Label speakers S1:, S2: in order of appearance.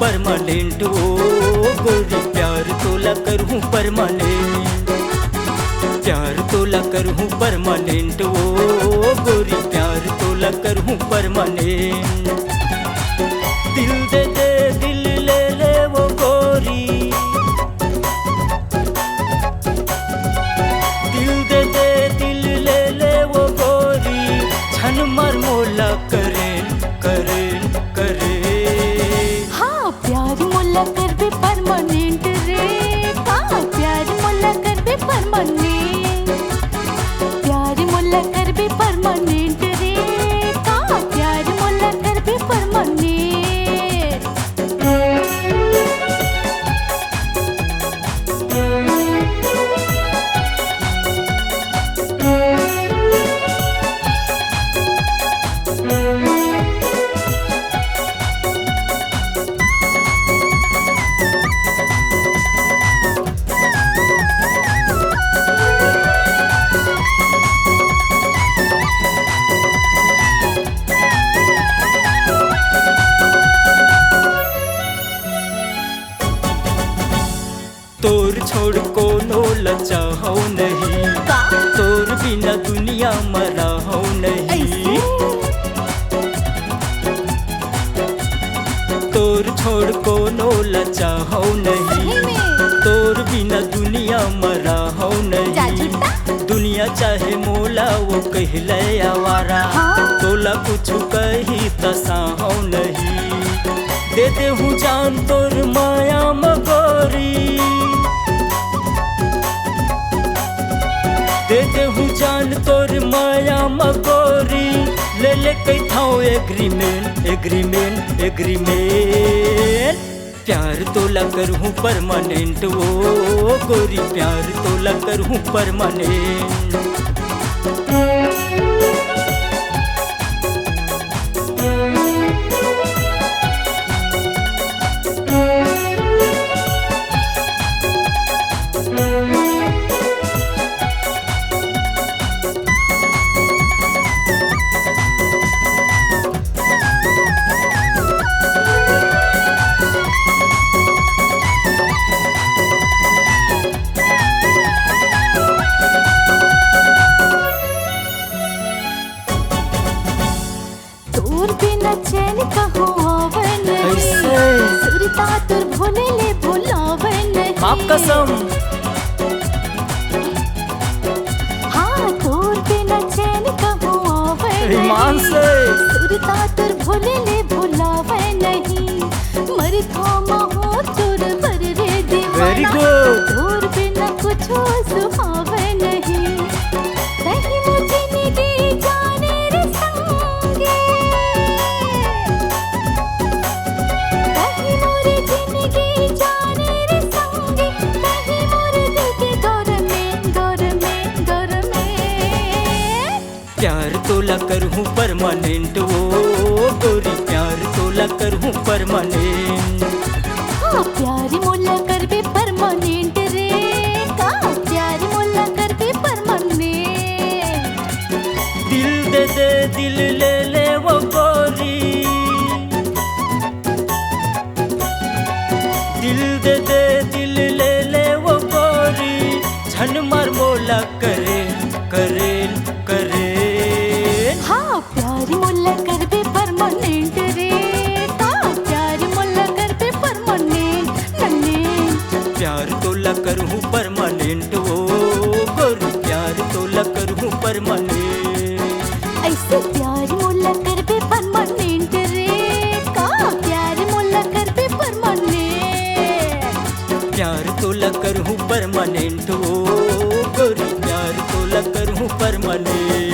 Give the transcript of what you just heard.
S1: Permanent ओ गोरी प्यार तोला करहूँ परमानेंट, प्यार तोला करहूँ परमानेंट ओ गोरी प्यार तोला करहूँ परमानेंट। दिल दे दे दिल ले ले वो गोरी, दिल दे दे दिल ले ले वो गोरी, छन मर मोला करें करें करें।
S2: हाँ प्यार मोला कर भी परमानेंट रे, हाँ प्यार मोला कर भी परमानेंट, प्यार मोला कर भी परमानेंट रे, हाँ प्यार मोला कर भी परमानेंट।
S1: तोर छोड़ कोनो लचाहो नहीं, तोर बिना दुनिया मराहो नहीं, तोर छोड़ कोनो लचाहो नहीं, तोर बिना दुनिया मराहो नहीं। दुनिया चाहे मोला वो कहले आवारा, तोला कुछ कही तसाहो नहीं। दे दे हूँ जान तोर माया मगोरी, दे दे हूँ जान तोर माया मगोरी, ले ले कई थाओ एग्रीमेंट एग्रीमेंट एग्रीमेंट। प्यार तोला करहूँ परमानेंट ओ गोरी प्यार तोला करहूँ परमानेंट।
S2: तोर बिना चैन कहो आवन सुरता तोर भोले ले भुलावन।
S1: बाप कसम
S2: हाँ तोर बिना चैन कहो आवन
S1: ईमान से
S2: सुरता तोर भोले ले भुलावन नहीं। मर थामा हो तोर पर रे दीवाना,
S1: वेरी गुड।
S2: तोर बिना कुछ सुहावन नहीं। कहीं मुझे निधि जाने रे संगे, कहीं मोरे जिंदगी जाने रे संगे, कहीं मोरे दिल के दौर में दौर में दौर में।
S1: प्यार तोला करहूँ परमानेंट ओ गोरी प्यार तोला करहूँ परमानेंट।
S2: हाँ प्यार मोला कर भी परमानेंट रे, हाँ प्यार मोला कर भी परमानेंट।
S1: दिल दे दे दिल ले ले वो गोरी, दिल दे दे दिल ले ले वो गोरी, छन मार मोला करे करे करे।
S2: हाँ प्यार मोला कर भी परमानेंट रे, हाँ प्यार मोला कर भी परमानेंट नन्हे।
S1: प्यार तोला करहूँ परमानेंट ओ गोरी प्यार तोला करहूँ परमानेंट।
S2: ऐसे प्यार मोला कर भी परमानेंट रे, हाँ प्यार मोला कर भी परमानेंट।
S1: प्यार तोला करहूँ परमानेंट ओ गोरी प्यार तोला करहूँ परमानेंट।